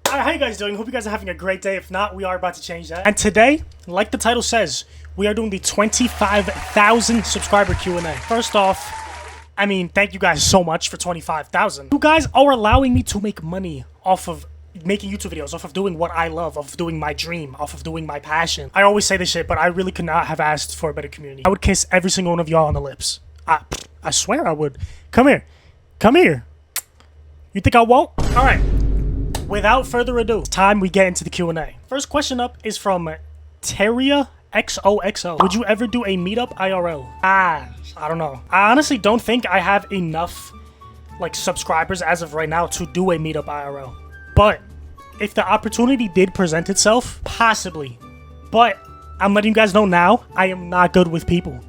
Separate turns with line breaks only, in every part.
How you guys doing? Hope you guys are having a great day. If not, we are about to change that. And today, like the title says, we are doing the 25,000 subscriber Q&A. First off, I mean, thank you guys so much for 25,000. You guys are allowing me to make money off of making YouTube videos, off of doing what I love, off of doing my dream, off of doing my passion. I always say this shit, but I really could not have asked for a better community. I would kiss every single one of y'all on the lips. I swear I would. Come here. Come here. You think I won't? All right. Without further ado, it's time we get into the Q&A. First question up is from Zarya XOXO. Would you ever do a meetup IRL? I don't know. I honestly don't think I have enough like subscribers as of right now to do a meetup IRL. But if the opportunity did present itself, possibly. But I'm letting you guys know now, I am not good with people.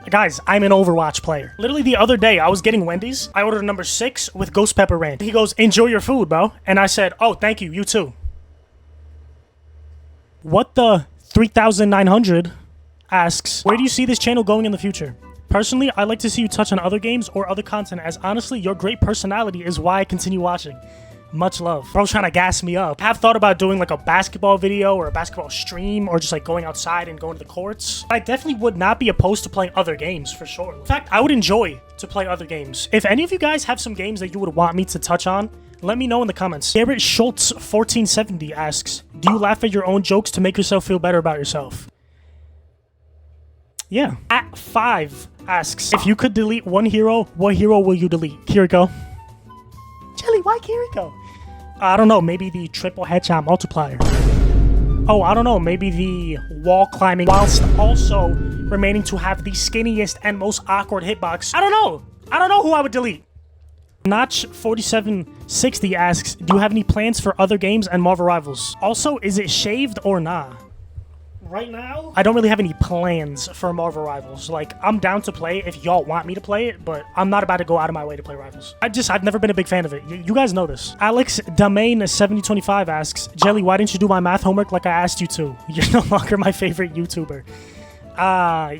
Guys, I'm an Overwatch player. Literally the other day, I was getting Wendy's. I ordered number 6 with ghost pepper ranch. He goes, enjoy your food, bro. And I said, oh, thank you. You too. What the 3,900 asks, where do you see this channel going in the future? Personally, I'd like to see you touch on other games or other content, as honestly, your great personality is why I continue watching. Much love. Bro's trying to gas me up. I have thought about doing like a basketball video or a basketball stream or just like going outside and going to the courts. I definitely would not be opposed to playing other games for sure. In fact, I would enjoy to play other games. If any of you guys have some games that you would want me to touch on, let me know in the comments. Garrett Schultz 1470 asks, do you laugh at your own jokes to make yourself feel better about yourself? Yeah. At 5 asks, if you could delete one hero, what hero will you delete? Kiriko. Jelly, why Kiriko? I don't know, maybe the triple headshot multiplier. Oh, I don't know, maybe the wall climbing whilst also remaining to have the skinniest and most awkward hitbox. I don't know who I would delete. Notch 4760 asks, do you have any plans for other games and Marvel Rivals? Also, is it shaved or nah? Right now, I don't really have any plans for Marvel Rivals. Like, I'm down to play if y'all want me to play it, but I'm not about to go out of my way to play Rivals. I've never been a big fan of it. You guys know this. Alex Domain 7025 asks, Jelly, why didn't you do my math homework like I asked you to? You're no longer my favorite YouTuber.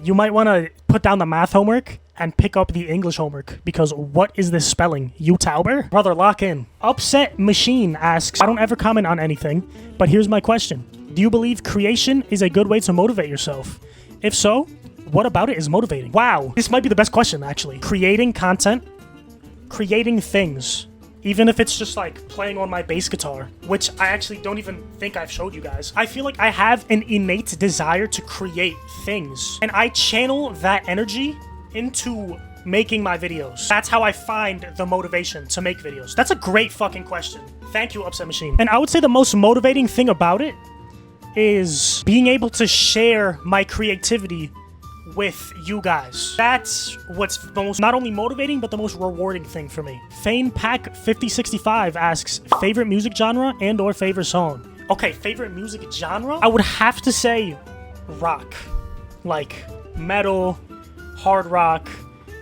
You might want to put down the math homework and pick up the English homework, because what is this spelling? You Tauber? Brother, lock in. Upset Machine asks, I don't ever comment on anything, but here's my question. Do you believe creation is a good way to motivate yourself? If so, what about it is motivating? Wow, this might be the best question, actually. Creating content, creating things, even if it's just like playing on my bass guitar, which I actually don't even think I've showed you guys. I feel like I have an innate desire to create things, and I channel that energy into making my videos. That's how I find the motivation to make videos. That's a great fucking question. Thank you, Upset Machine. And I would say the most motivating thing about it is being able to share my creativity with you guys. That's what's the most not only motivating, but the most rewarding thing for me. Fane Pack 5065 asks, favorite music genre and or favorite song? Okay, favorite music genre? I would have to say rock. Like metal, hard rock,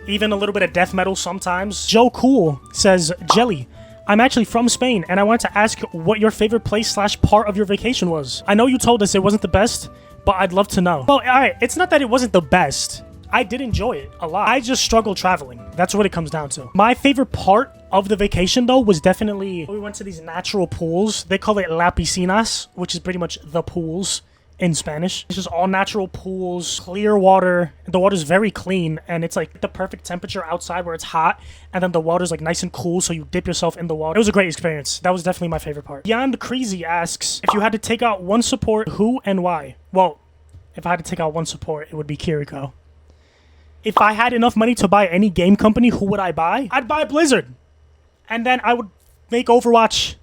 even a little bit of death metal sometimes. Joe Cool says, Jelly, I'm actually from Spain, and I wanted to ask what your favorite place / part of your vacation was. I know you told us it wasn't the best, but I'd love to know. Well, alright, it's not that it wasn't the best. I did enjoy it a lot. I just struggled traveling. That's what it comes down to. My favorite part of the vacation, though, was definitely we went to these natural pools. They call it La Piscinas, which is pretty much the pools in Spanish. It's just all natural pools, clear water. The water's very clean, and it's like the perfect temperature outside where it's hot, and then the water's like nice and cool, so you dip yourself in the water. It was a great experience. That was definitely my favorite part. Beyond Crazy asks, if you had to take out one support, who and why? Well, if I had to take out one support, it would be Kiriko. If I had enough money to buy any game company, who would I buy? I'd buy Blizzard. And then I would make Overwatch.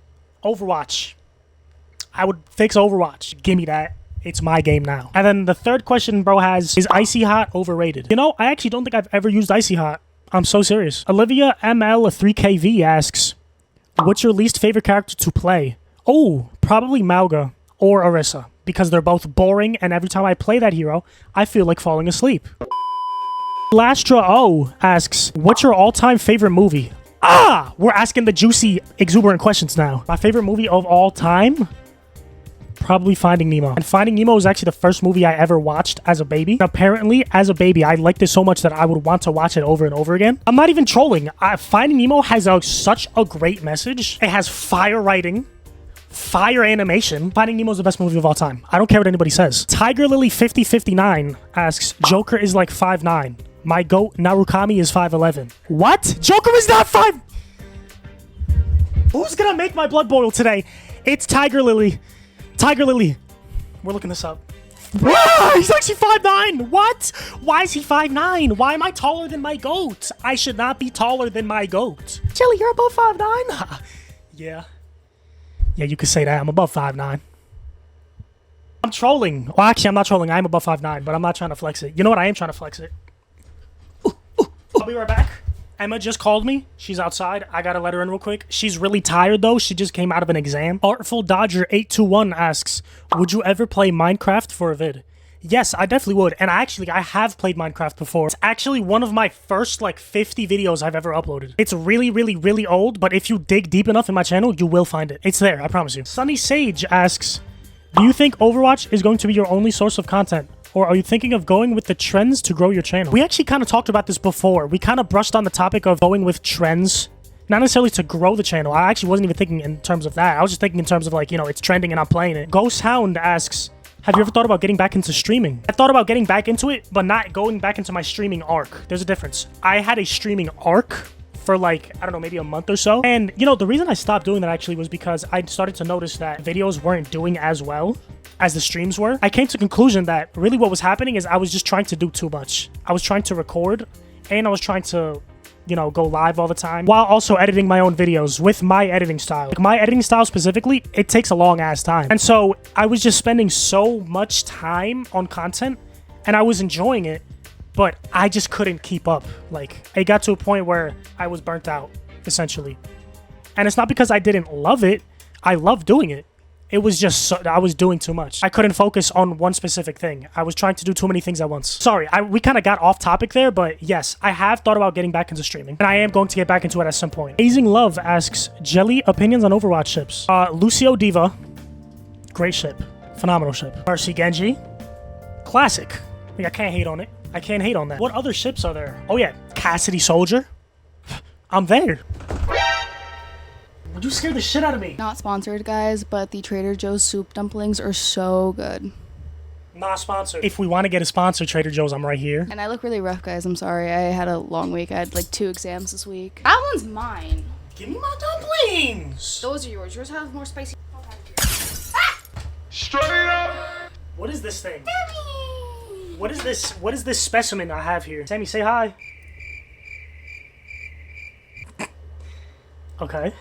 I would fix Overwatch. Give me that. It's my game now. And then the third question bro has, is Icy Hot overrated? You know, I actually don't think I've ever used Icy Hot. I'm so serious. Olivia ML3KV asks, what's your least favorite character to play? Oh, probably Mauga or Orisa, because they're both boring, and every time I play that hero, I feel like falling asleep. Lastra O asks, what's your all-time favorite movie? We're asking the juicy, exuberant questions now. My favorite movie of all time? Probably Finding Nemo. And Finding Nemo was actually the first movie I ever watched as a baby. And apparently, as a baby, I liked it so much that I would want to watch it over and over again. I'm not even trolling. Finding Nemo has such a great message. It has fire writing, Fire animation. Finding Nemo's the best movie of all time. I don't care what anybody says. Tiger Lily 5059 asks, Joker is like 5'9". My goat Narukami is 5'11". What? Joker is not 5... Who's gonna make my blood boil today? It's Tiger Lily. Tiger Lily. We're looking this up. Ah, he's actually 5'9". What? Why is he 5'9"? Why am I taller than my goat? I should not be taller than my goat. Jelly, you're above 5'9"? Yeah. Yeah, you could say that. I'm above 5'9". I'm trolling. Well, actually, I'm not trolling. I am above 5'9", but I'm not trying to flex it. You know what? I am trying to flex it. I'll be right back. Emma just called me. She's outside. I gotta let her in real quick. She's really tired, though. She just came out of an exam. Artful Dodger 821 asks, would you ever play Minecraft for a vid? Yes, I definitely would. And I have played Minecraft before. It's actually one of my first, like, 50 videos I've ever uploaded. It's really, really, really old, but if you dig deep enough in my channel, you will find it. It's there, I promise you. Sunny Sage asks, do you think Overwatch is going to be your only source of content? Or are you thinking of going with the trends to grow your channel? We actually kind of talked about this before. We kind of brushed on the topic of going with trends. Not necessarily to grow the channel. I actually wasn't even thinking in terms of that. I was just thinking in terms of, like, you know, it's trending and I'm playing it. Ghost Hound asks, have you ever thought about getting back into streaming? I thought about getting back into it, but not going back into my streaming arc. There's a difference. I had a streaming arc for, like, I don't know, maybe a month or so. And, you know, the reason I stopped doing that actually was because I started to notice that videos weren't doing as well as the streams were. I came to the conclusion that really what was happening is I was just trying to do too much. I was trying to record and I was trying to, you know, go live all the time while also editing my own videos with my editing style. Like, my editing style specifically, it takes a long ass time. And so I was just spending so much time on content and I was enjoying it, but I just couldn't keep up. Like, it got to a point where I was burnt out, essentially. And it's not because I didn't love it. I love doing it. It was just, I was doing too much. I couldn't focus on one specific thing. I was trying to do too many things at once. Sorry, we kind of got off topic there, but yes, I have thought about getting back into streaming. And I am going to get back into it at some point. Amazing Love asks, Jelly, opinions on Overwatch ships? Lucio Diva. Great ship. Phenomenal ship. Mercy Genji. Classic. Like, I can't hate on it. I can't hate on that. What other ships are there? Oh yeah, Cassidy Soldier. I'm there. You scared the shit out of me.
Not sponsored, guys, but the Trader Joe's soup dumplings are so good.
Not sponsored. If we want to get a sponsor, Trader Joe's, I'm right here.
And I look really rough, guys. I'm sorry. I had a long week. I had like 2 exams this week. That one's mine.
Give me my dumplings.
Those are yours. Yours have more spicy.
Straight up. What is this thing? What is this? What is this specimen I have here? Sammy, say hi. Okay.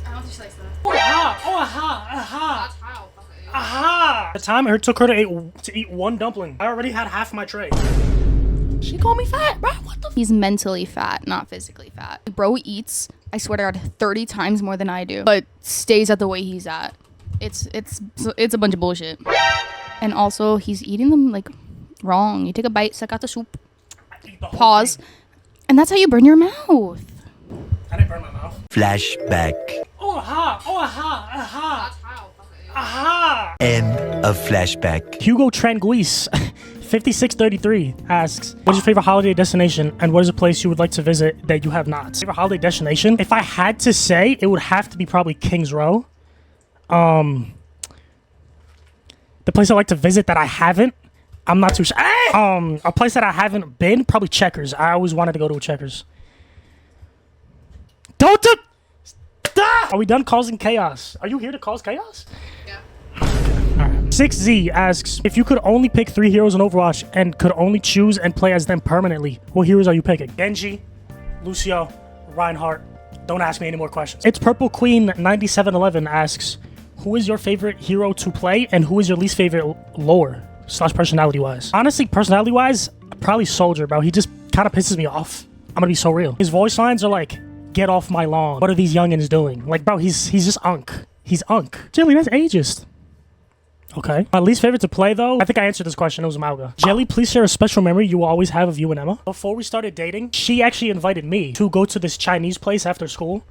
I don't think she likes that.
Oh, aha! Oh, aha! Aha! Aha! The time it took her to eat 1 dumpling. I already had half my tray. She called me fat, bro. What the?
He's mentally fat, not physically fat. Bro eats, I swear to God, 30 times more than I do, but stays at the way he's at. It's a bunch of bullshit. And also, he's eating them like wrong. You take a bite, suck out the soup, pause, and that's how you burn your mouth.
I didn't burn my mouth.
Flashback.
Oh, aha! Oh, aha! Aha! Aha!
End of flashback.
Hugo Tranguise, 5633, asks, what is your favorite holiday destination and what is a place you would like to visit that you have not? Favorite holiday destination? If I had to say, it would have to be probably Kings Row. The place I like to visit that I haven't, I'm not too sure. A place that I haven't been, probably Checkers. I always wanted to go to a Checkers. Don't do... Stop! Are we done causing chaos? Are you here to cause chaos?
Yeah.
Alright. 6Z asks, if you could only pick 3 heroes in Overwatch and could only choose and play as them permanently, what heroes are you picking? Genji, Lucio, Reinhardt. Don't ask me any more questions. It's Purple Queen 9711 asks, who is your favorite hero to play and who is your least favorite lore / personality wise? Honestly, personality wise, probably Soldier, bro. He just kind of pisses me off. I'm gonna be so real. His voice lines are like, get off my lawn. What are these youngins doing? Like, bro, he's just unk. He's unk. Jelly, that's ageist. Okay. My least favorite to play, though, I think I answered this question. It was Mauga. Jelly, please share a special memory you will always have of you and Emma. Before we started dating, she actually invited me to go to this Chinese place after school,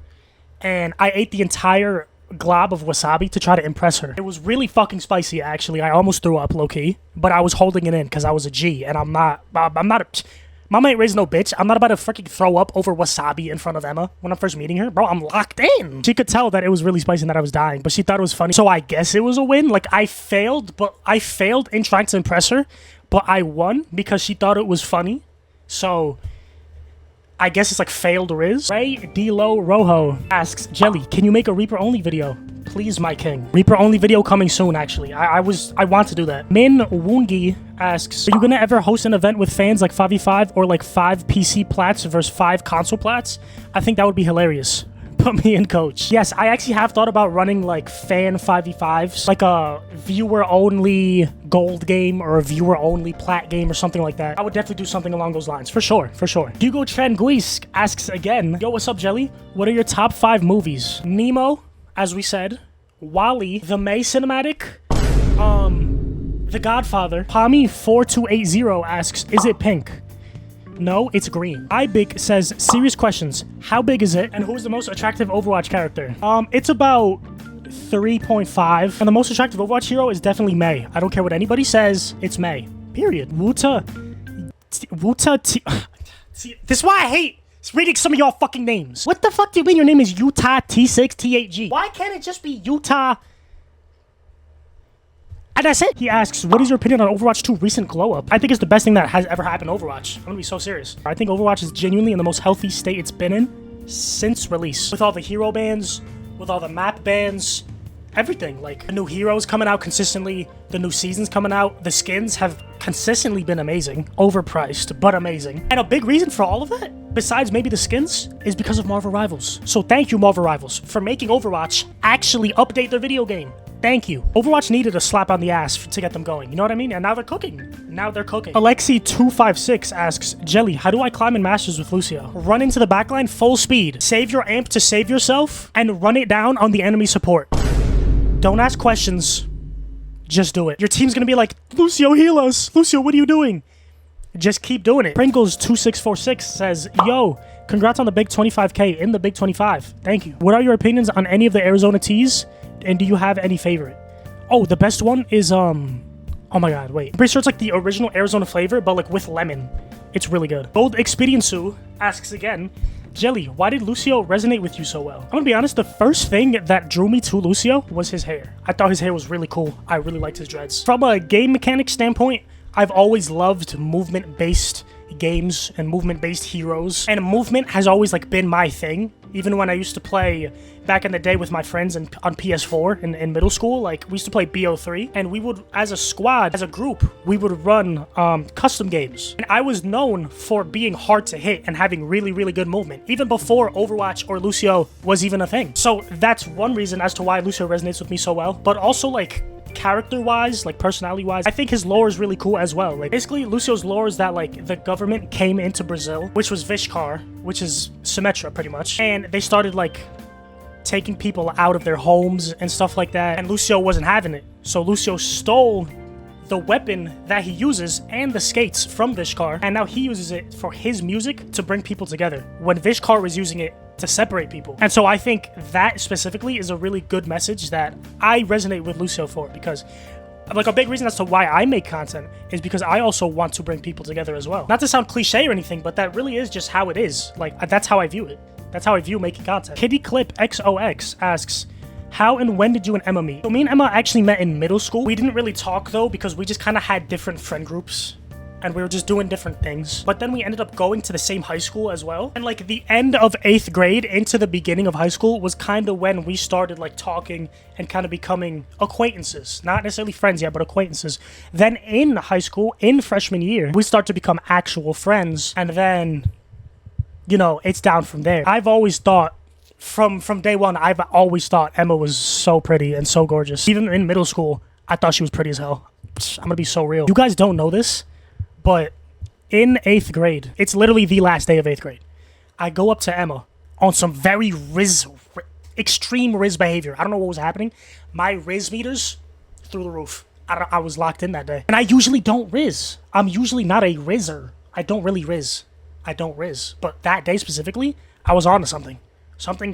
and I ate the entire glob of wasabi to try to impress her. It was really fucking spicy, actually. I almost threw up, low-key, but I was holding it in because I was a G, and I'm not Mama ain't raised no bitch. I'm not about to freaking throw up over wasabi in front of Emma when I'm first meeting her. Bro, I'm locked in. She could tell that it was really spicy and that I was dying, but she thought it was funny. So I guess it was a win. Like, I failed in trying to impress her, but I won because she thought it was funny. So I guess it's like failed Riz. Ray D-Lo Rojo asks, Jelly, can you make a Reaper only video? Please, my king. Reaper only video coming soon, actually. I want to do that. Min Woongi asks, are you gonna ever host an event with fans like 5v5 or like 5 PC plats versus 5 console plats? I think that would be hilarious. Put me in, coach. Yes, I actually have thought about running like fan 5v5s, like a viewer only gold game or a viewer only plat game or something like that. I would definitely do something along those lines, for sure, for sure. Hugo Trenguisk asks again, yo, what's up, Jelly? What are your top 5 movies? Nemo, as we said, Wall-E, the May cinematic, The Godfather. Pami4280 asks, is it pink? No, it's green. iBig says, serious questions. How big is it? And who's the most attractive Overwatch character? It's about 3.5. And the most attractive Overwatch hero is definitely Mei. I don't care what anybody says. It's Mei. Period. This is why I hate reading some of y'all fucking names. What the fuck do you mean your name is Utah T6T8G? Why can't it just be Utah? And that's it. He asks, what is your opinion on Overwatch 2 recent glow up? I think it's the best thing that has ever happened to Overwatch. I'm gonna be so serious. I think Overwatch is genuinely in the most healthy state it's been in since release. With all the hero bans, with all the map bans, everything. Like, the new heroes coming out consistently, the new seasons coming out, the skins have consistently been amazing. Overpriced, but amazing. And a big reason for all of that, besides maybe the skins, is because of Marvel Rivals. So thank you, Marvel Rivals, for making Overwatch actually update their video game. Thank you. Overwatch needed a slap on the ass to get them going. You know what I mean? And now they're cooking. Alexi256 asks, Jelly, how do I climb in Masters with Lucio? Run into the backline full speed. Save your amp to save yourself and run it down on the enemy support. Don't ask questions. Just do it. Your team's gonna be like, Lucio, heal us. Lucio, what are you doing? Just keep doing it. Pringles2646 says, yo, congrats on the big 25K in the big 25. Thank you. What are your opinions on any of the Arizona teas? And do you have any favorite? Oh, the best one is, oh my god, wait. I'm pretty sure it's like the original Arizona flavor, but like with lemon. It's really good. Old Expediensu asks again, Jelly, why did Lucio resonate with you so well? I'm gonna be honest, the first thing that drew me to Lucio was his hair. I thought his hair was really cool. I really liked his dreads. From a game mechanic standpoint, I've always loved movement-based games and movement-based heroes. And movement has always like been my thing. Even when I used to play back in the day with my friends on PS4 in middle school, like we used to play BO3, and we would, as a squad, as a group, we would run custom games. And I was known for being hard to hit and having really, really good movement, even before Overwatch or Lucio was even a thing. So that's one reason as to why Lucio resonates with me so well, but also like character-wise, like personality-wise, I think his lore is really cool as well. Like basically Lucio's lore is that like the government came into Brazil, which was Vishkar, which is Symmetra pretty much, and they started like taking people out of their homes and stuff like that, and Lucio wasn't having it. So Lucio stole the weapon that he uses and the skates from Vishkar, and now he uses it for his music to bring people together when Vishkar was using it to separate people. And so I think that specifically is a really good message that I resonate with Lucio for, because like a big reason as to why I make content is because I also want to bring people together as well. Not to sound cliche or anything, but that really is just how it is. Like that's how I view it. That's how I view making content. Kitty Clip XOX asks, how and when did you and Emma meet? So me and Emma actually met in middle school. We didn't really talk though because we just kind of had different friend groups and we were just doing different things. But then we ended up going to the same high school as well. And like the end of 8th grade into the beginning of high school was kind of when we started like talking and kind of becoming acquaintances. Not necessarily friends yet, but acquaintances. Then in high school, in freshman year, we start to become actual friends. And then, you know, it's down from there. I've always thought, from day one, I've always thought Emma was so pretty and so gorgeous. Even in middle school, I thought she was pretty as hell. I'm gonna be so real. You guys don't know this, but in 8th grade, it's literally the last day of 8th grade, I go up to Emma on some very extreme Riz behavior. I don't know what was happening. My Riz meters through the roof. I was locked in that day. And I usually don't Riz. I'm usually not a Rizzer. I don't really Riz. I don't Riz. But that day specifically, I was on to something. Something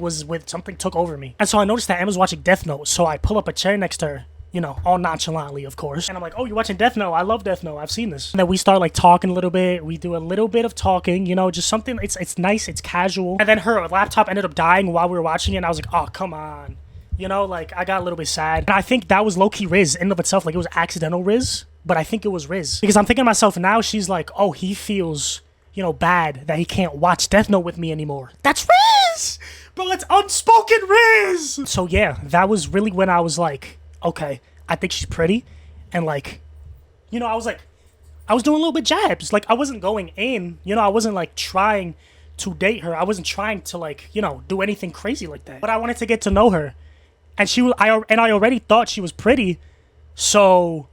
took over me. And so I noticed that Emma's watching Death Note, so I pull up a chair next to her You know, all nonchalantly, of course. And I'm like, oh, you're watching Death Note? I love Death Note. I've seen this. And then we start like talking a little bit. We do a little bit of talking, you know, just something. It's nice. It's casual. And then her laptop ended up dying while we were watching it. And I was like, oh, come on. You know, like I got a little bit sad. And I think that was low-key Riz in and of itself. Like it was accidental Riz, but I think it was Riz. Because I'm thinking to myself now, she's like, oh, he feels, you know, bad that he can't watch Death Note with me anymore. That's Riz! Bro, that's unspoken Riz! So yeah, that was really when I was like, okay, I think she's pretty. And like, you know, I was doing a little bit jabs. Like I wasn't going in, you know, I wasn't like trying to date her. I wasn't trying to like, you know, do anything crazy like that. But I wanted to get to know her. And I already thought she was pretty. So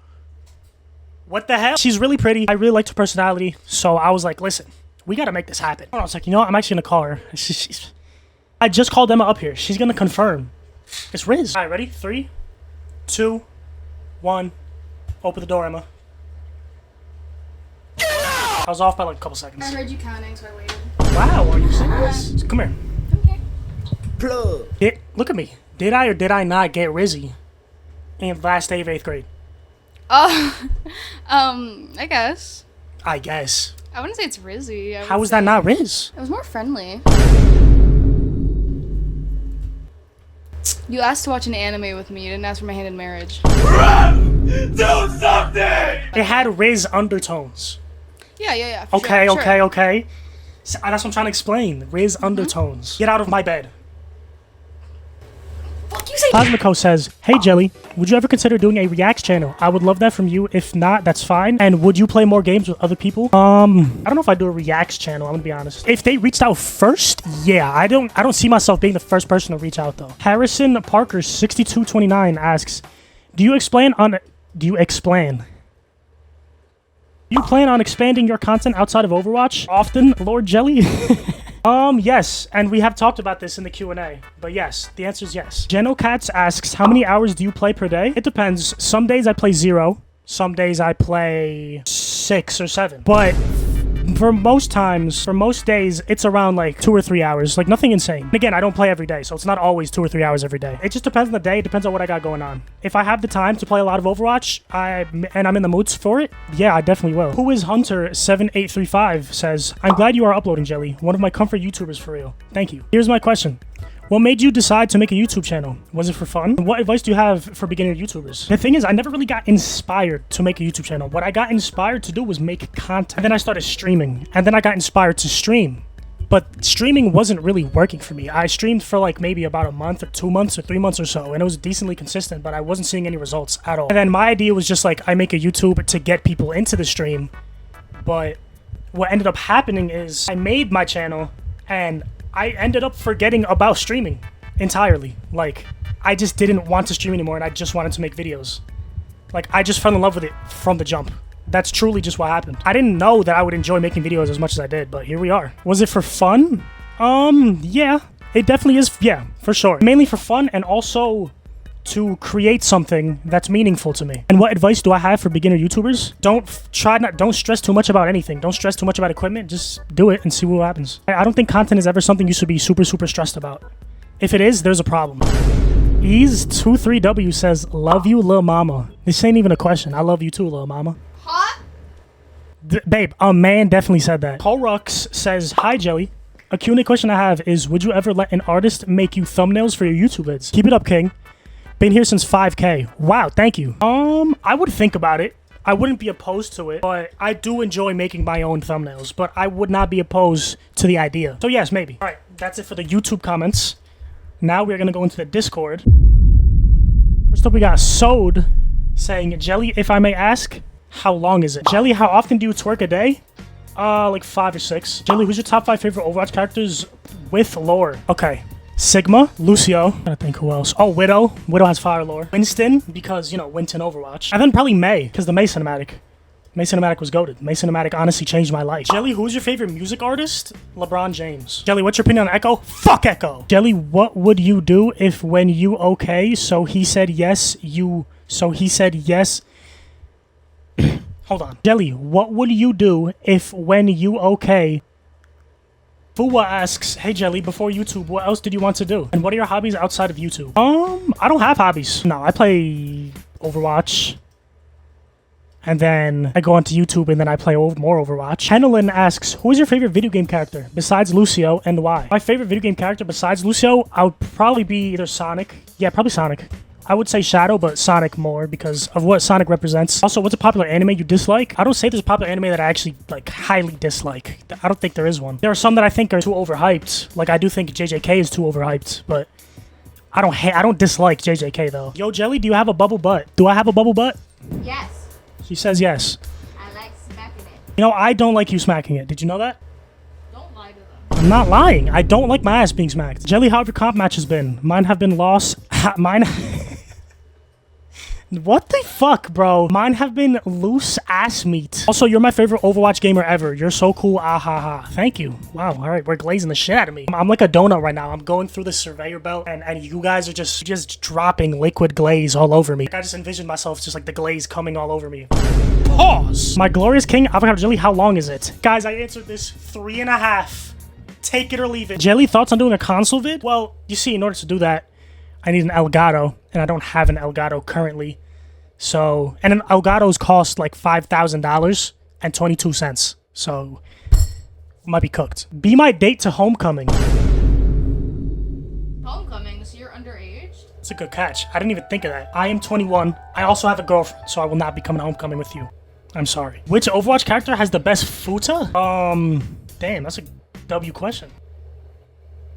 what the hell? She's really pretty. I really liked her personality. So I was like, listen, we got to make this happen. Hold on a second. You know what? I'm actually going to call her. I just called Emma up here. She's going to confirm. It's Riz. All right, ready? 3, 2, 1. Open the door, Emma. I was off by like a couple seconds.
I heard you counting, so I waited.
Wow, are you serious? Come here.
Okay.
Plug.
Look at me. Did I or did I not get Rizzy in last day of 8th grade?
I guess.
I guess.
I wouldn't say it's Rizzy.
How was that not Riz?
It was more friendly. You asked to watch an anime with me. You didn't ask for my hand in marriage.
Do something!
It had Riz undertones.
Yeah.
Okay,
sure.
okay. So, that's what I'm trying to explain. Riz undertones. Get out of my bed.
Fuck you, say.
Cosmico says, hey Jelly, would you ever consider doing a reacts channel? I would love that from you. If not, that's fine. And would you play more games with other people? I don't know if I'd do a reacts channel, I'm gonna be honest. If they reached out first, yeah. I don't see myself being the first person to reach out though. Harrison Parker 6229 asks, do you plan on expanding your content outside of Overwatch often, Lord Jelly? Yes, and we have talked about this in the Q&A, but yes, the answer is yes. Genocats asks, how many hours do you play per day? It depends. Some days I play 0. Some days I play 6 or 7. But for most days, it's around like 2 or 3 hours. Like nothing insane. And again, I don't play every day, so it's not always 2 or 3 hours every day. It just depends on the day. It depends on what I got going on. If I have the time to play a lot of Overwatch, and I'm in the moods for it, yeah, I definitely will. Who is Hunter7835 says, I'm glad you are uploading, Jelly. One of my comfort YouTubers for real. Thank you. Here's my question. What made you decide to make a YouTube channel? Was it for fun? What advice do you have for beginner YouTubers? The thing is, I never really got inspired to make a YouTube channel. What I got inspired to do was make content. And then I started streaming. And then I got inspired to stream. But streaming wasn't really working for me. I streamed for like maybe about a month or 2 months or 3 months or so. And it was decently consistent, but I wasn't seeing any results at all. And then my idea was just like, I make a YouTube to get people into the stream. But what ended up happening is I made my channel and I ended up forgetting about streaming entirely. Like, I just didn't want to stream anymore and I just wanted to make videos. Like, I just fell in love with it from the jump. That's truly just what happened. I didn't know that I would enjoy making videos as much as I did, but here we are. Was it for fun? Yeah. It definitely is, yeah, for sure. Mainly for fun and also to create something that's meaningful to me. And what advice do I have for beginner YouTubers? Don't stress too much about anything. Don't stress too much about equipment. Just do it and see what happens. I don't think content is ever something you should be super stressed about. If it is, there's a problem. Ease23W says, love you, lil mama. This ain't even a question. I love you too, lil mama.
Hot?
Babe, a man definitely said that. Colrux says, hi, Jelly. A Q&A question I have is, would you ever let an artist make you thumbnails for your YouTube vids? Keep it up, King. Been here since 5K. Wow, thank you. I would think about it. I wouldn't be opposed to it, but I do enjoy making my own thumbnails, but I would not be opposed to the idea. So yes, maybe. All right, that's it for the YouTube comments. Now we're gonna go into the Discord. First up, we got Sode saying, Jelly, if I may ask, how long is it? Jelly, how often do you twerk a day? Like 5 or 6. Jelly, who's your top 5 favorite Overwatch characters with lore? Okay. Sigma, Lucio, I don't think who else. Oh, Widow. Widow has fire lore. Winston, because, you know, Winston Overwatch. And then probably Mei, because the Mei cinematic. Mei cinematic was goated. Mei cinematic honestly changed my life. Jelly, who's your favorite music artist? LeBron James. Jelly, what's your opinion on Echo? Fuck Echo. Jelly, what would you do if when you okay, so he said yes, so he said yes. Hold on. Jelly, what would you do if when you okay, Fuwa asks, hey Jelly, before YouTube, what else did you want to do? And what are your hobbies outside of YouTube? I don't have hobbies. No, I play Overwatch. And then I go onto YouTube and then I play more Overwatch. Henelin asks, who is your favorite video game character besides Lucio and why? My favorite video game character besides Lucio, I would probably be either Sonic. Yeah, probably Sonic. I would say Shadow, but Sonic more because of what Sonic represents. Also, what's a popular anime you dislike? I don't say there's a popular anime that I actually like highly dislike. I don't think there is one. There are some that I think are too overhyped. Like I do think JJK is too overhyped, but I don't dislike JJK though. Yo, Jelly, do you have a bubble butt? Do I have a bubble butt?
Yes.
She says yes.
I like smacking it.
You know, I don't like you smacking it. Did you know that?
Don't lie to them.
I'm not lying. I don't like my ass being smacked. Jelly, how have your comp matches been? Mine have been lost. Mine... What the fuck, bro? Mine have been loose ass meat. Also, you're my favorite Overwatch gamer ever. You're so cool. Ah ha ha. Thank you. Wow. All right. We're glazing the shit out of me. I'm like a donut right now. I'm going through the surveyor belt and you guys are just dropping liquid glaze all over me. Like, I just envisioned myself just like the glaze coming all over me. Pause. My glorious king avocado jelly. How long is it? Guys, I answered this 3.5. Take it or leave it. Jelly, thoughts on doing a console vid? Well, you see, in order to do that, I need an Elgato, and I don't have an Elgato currently. So, and an Elgato's cost like $5,000 and 22 cents. So, might be cooked. Be my date to homecoming.
Homecoming, so you're underage?
It's a good catch. I didn't even think of that. I am 21. I also have a girlfriend, so I will not be coming to homecoming with you. I'm sorry. Which Overwatch character has the best futa? Damn, that's a W question.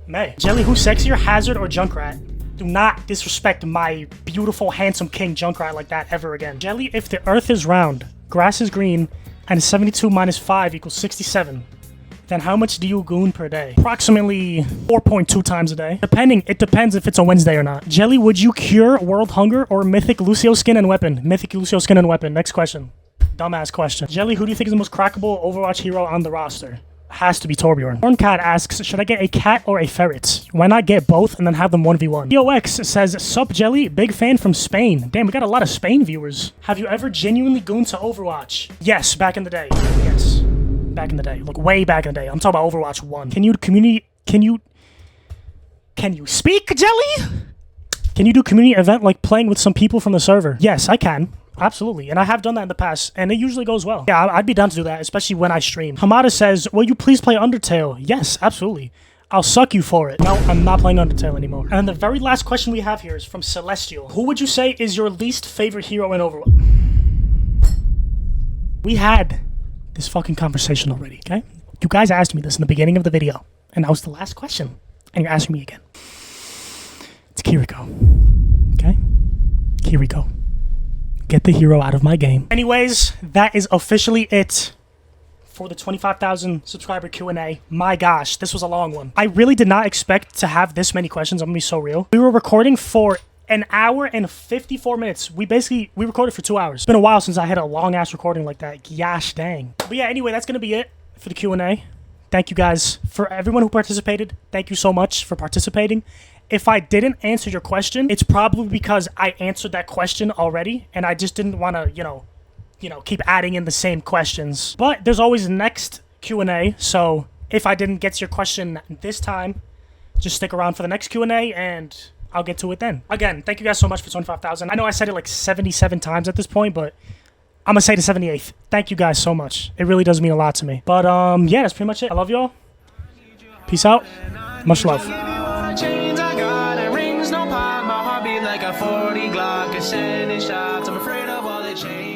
May. Jelly, who's sexier, Hazard or Junkrat? Do not disrespect my beautiful, handsome king Junkrat like that ever again. Jelly, if the earth is round, grass is green, and 72 minus 5 equals 67, then how much do you goon per day? Approximately 4.2 times a day. It depends if it's a Wednesday or not. Jelly, would you cure world hunger or mythic Lucio skin and weapon? Mythic Lucio skin and weapon. Next question. Dumbass question. Jelly, who do you think is the most crackable Overwatch hero on the roster? Has to be Torbjorn. Horncat asks, should I get a cat or a ferret? Why not get both and then have them 1v1? EOX says, sup Jelly, big fan from Spain. Damn, we got a lot of Spain viewers. Have you ever genuinely gooned to Overwatch? Yes, back in the day. Yes. Back in the day. Look, way back in the day. I'm talking about Overwatch 1. Can you speak, Jelly? Can you do community event like playing with some people from the server? Yes, I can. Absolutely, and I have done that in the past, and it usually goes well. Yeah, I'd be down to do that, especially when I stream. Hamada says, will you please play Undertale? Yes, absolutely. I'll suck you for it. No, I'm not playing Undertale anymore. And the very last question we have here is from Celestial. Who would you say is your least favorite hero in Overwatch? We had this fucking conversation already, okay? You guys asked me this in the beginning of the video, and that was the last question, and you're asking me again. It's Kiriko, okay? Kiriko. Get the hero out of my game. Anyways, that is officially it for the 25,000 subscriber Q&A. My gosh, this was a long one. I really did not expect to have this many questions. I'm gonna be so real. We were recording for an hour and 54 minutes. We recorded for 2 hours. It's been a while since I had a long ass recording like that. Gosh dang. But yeah, anyway, that's gonna be it for the Q&A. Thank you guys. For everyone who participated, thank you so much for participating. If I didn't answer your question, it's probably because I answered that question already, and I just didn't want to, you know, keep adding in the same questions. But there's always next Q&A, so if I didn't get to your question this time, just stick around for the next Q&A, and I'll get to it then. Again, thank you guys so much for 25,000. I know I said it like 77 times at this point, but I'm gonna say the 78th. Thank you guys so much. It really does mean a lot to me. But yeah, that's pretty much it. I love y'all. Peace out. Much love.
Like a 40 Glock and sending shots. I'm afraid of all the change.